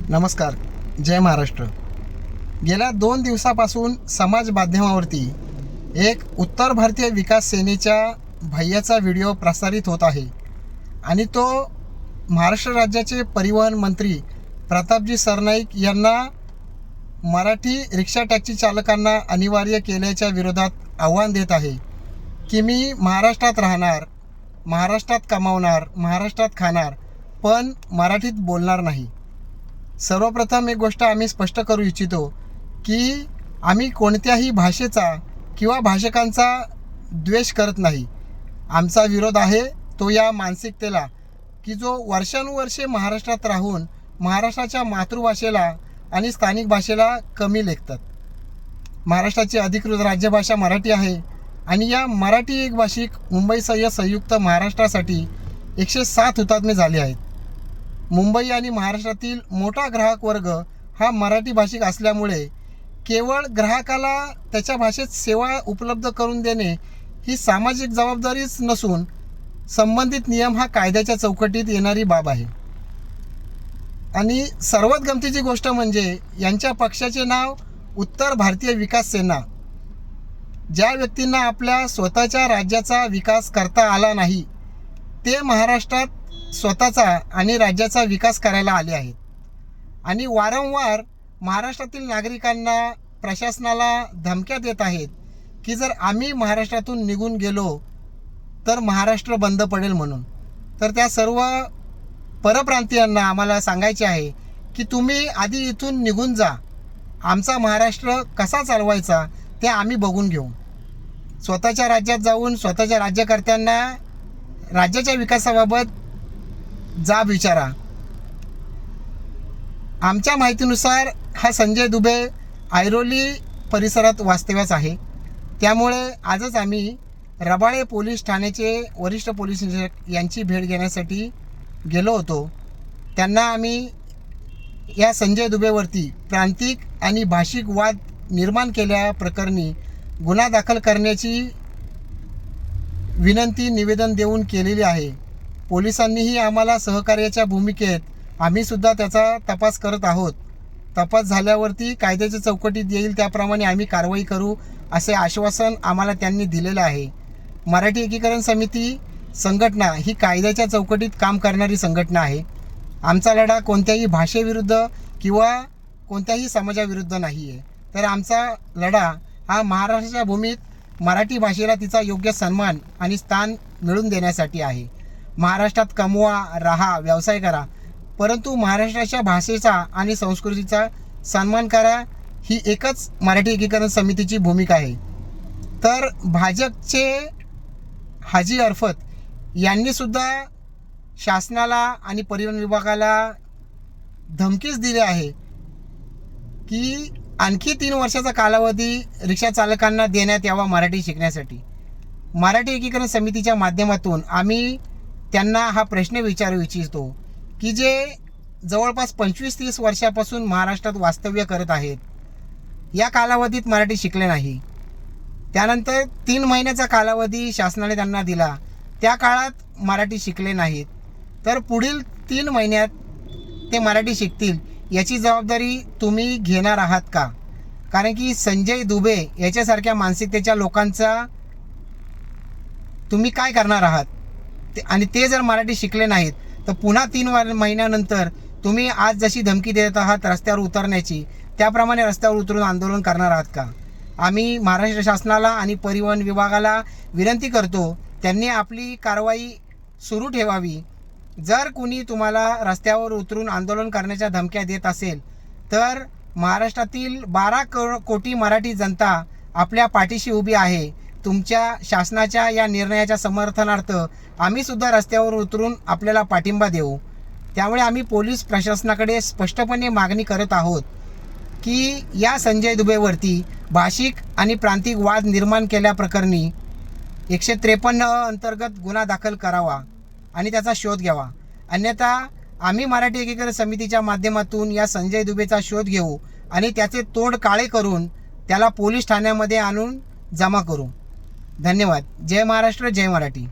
नमस्कार. जय महाराष्ट्र. गेल्या 2 दिवसापासून समाज माध्यमावरती एक उत्तर भारतीय विकास सेनेच्या भैयाचा व्हिडिओ प्रसारित होत आहे आणि तो महाराष्ट्र राज्याचे परिवहन मंत्री प्रतापजी सरनाईक यांना मराठी रिक्षा टॅक्सी चालकांना अनिवार्य केल्याच्या विरोधात आव्हान देत आहे की मी महाराष्ट्रात राहणार, महाराष्ट्रात कमावणार, महाराष्ट्रात खाणार, पण मराठीत बोलणार नाही. सर्वप्रथम एक गोष्ट आम्ही स्पष्ट करू इच्छितो की आम्ही कोणत्याही भाषेचा किंवा भाषकांचा द्वेष करत नाही. आमचा विरोध आहे तो या मानसिकतेला की जो वर्षानुवर्षे महाराष्ट्रात राहून महाराष्ट्राच्या मातृभाषेला आणि स्थानिक भाषेला कमी लेखतात. महाराष्ट्राची अधिकृत राज्यभाषा मराठी आहे आणि या मराठी एक भाषिक मुंबईसह संयुक्त महाराष्ट्रासाठी 107 हुतात्मे झाले आहेत. मुंबई आणि महाराष्ट्रातील मोठा ग्राहक वर्ग हा मराठी भाषिक असल्यामुळे केवळ ग्राहकाला त्याच्या भाषेत सेवा उपलब्ध करून देणे ही सामाजिक जबाबदारीच नसून संबंधित नियम हा कायद्याच्या चौकटीत येणारी बाब आहे. आणि सर्वात गमतीची गोष्ट म्हणजे यांच्या पक्षाचे नाव उत्तर भारतीय विकास सेना. ज्या व्यक्तींना आपल्या स्वतःच्या राज्याचा विकास करता आला नाही ते महाराष्ट्रात स्वतःचा आणि राज्याचा विकास करायला आले आहेत आणि वारंवार महाराष्ट्रातील नागरिकांना, प्रशासनाला धमक्या देत आहेत की जर आम्ही महाराष्ट्रातून निघून गेलो तर महाराष्ट्र बंद पडेल म्हणून. तर त्या सर्व परप्रांतीयांना आम्हाला सांगायचे आहे की तुम्ही आधी इथून निघून जा. आमचा महाराष्ट्र कसा चालवायचा ते आम्ही बघून घेऊ. स्वतःच्या राज्यात जाऊन स्वतःच्या राज्यकर्त्यांना राज्याच्या विकासाबाबत जाब विचारा. आमच्या माहितीनुसार हा संजय दुबे ऐरोली परिसरात वास्तव्यास आहे. त्यामुळे आजच आम्ही रबाळे पोलीस ठाण्याचे वरिष्ठ पोलीस निरीक्षक यांची भेट घेण्यासाठी गेलो होतो. त्यांना आम्ही या संजय दुबेवरती प्रांतिक आणि भाषिक वाद निर्माण केल्याप्रकरणी गुन्हा दाखल करण्याची विनंती निवेदन देऊन केलेली आहे. पोलिसांनीही आम्हाला सहकार्याच्या भूमिकेत आम्हीसुद्धा त्याचा तपास करत आहोत. तपास झाल्यावरती कायद्याच्या चौकटीत येईल त्याप्रमाणे आम्ही कारवाई करू असे आश्वासन आम्हाला त्यांनी दिलेलं आहे. मराठी एकीकरण समिती संघटना ही कायद्याच्या चौकटीत काम करणारी संघटना आहे. आमचा लढा कोणत्याही भाषेविरुद्ध किंवा कोणत्याही समाजाविरुद्ध नाही आहे. तर आमचा लढा हा महाराष्ट्राच्या भूमीत मराठी भाषेला तिचा योग्य सन्मान आणि स्थान मिळवून देण्यासाठी आहे. महाराष्ट्रात कमवा, राहा, व्यवसाय करा, परंतु महाराष्ट्राच्या भाषेचा आणि संस्कृतीचा सन्मान करा ही एकच मराठी एकीकरण समितीची भूमिका आहे. तर भाजपचे हाजी अरफत यांनीसुद्धा शासनाला आणि परिवहन विभागाला धमकीच दिली आहे की आणखी 3 वर्षाचा कालावधी रिक्षा चालकांना देण्यात यावा मराठी शिकण्यासाठी. मराठी एकीकरण समितीच्या माध्यमातून आम्ही त्यांना हा प्रश्न विचारू इच्छितो की जे जवळपास 25-30 वर्षापासून महाराष्ट्रात वास्तव्य करत आहेत, या कालावधीत मराठी शिकले नाही. त्यानंतर 3 महिन्याचा कालावधी शासनाने त्यांना दिला, त्या काळात मराठी शिकले नाहीत, तर पुढील 3 महिन्यात ते मराठी शिकतील याची जबाबदारी तुम्ही घेणार आहात का? कारण की संजय दुबे याच्यासारख्या मानसिकतेच्या लोकांचा तुम्ही काय करणार आहात? आणि ते जर मराठी शिकले नाहीत तर पुन्हा 3 महिन्यानंतर तुम्ही आज जशी धमकी देत आहात रस्त्यावर उतरण्याची, त्याप्रमाणे रस्त्यावर उतरून आंदोलन करणार आहात का? आम्ही महाराष्ट्र शासनाला आणि परिवहन विभागाला विनंती करतो त्यांनी आपली कारवाई सुरू ठेवावी. जर कुणी तुम्हाला रस्त्यावर उतरून आंदोलन करण्याच्या धमक्या देत असेल तर महाराष्ट्रातील 12 कोटी मराठी जनता आपल्या पाठीशी उभी आहे. तुमच्या शासनाच्या या निर्णयाच्या समर्थनार्थ आम्हीसुद्धा रस्त्यावर उतरून आपल्याला पाठिंबा देऊ. त्यामुळे आम्ही पोलीस प्रशासनाकडे स्पष्टपणे मागणी करत आहोत की या संजय दुबेवरती भाषिक आणि प्रांतिक वाद निर्माण केल्याप्रकरणी 153 अंतर्गत गुन्हा दाखल करावा आणि त्याचा शोध घ्यावा. अन्यथा आम्ही मराठी एकीकरण समितीच्या माध्यमातून या संजय दुबेचा शोध घेऊ आणि त्याचे तोंड काळे करून त्याला पोलीस ठाण्यामध्ये आणून जमा करू. धन्यवाद. जय महाराष्ट्र, जय मराठी.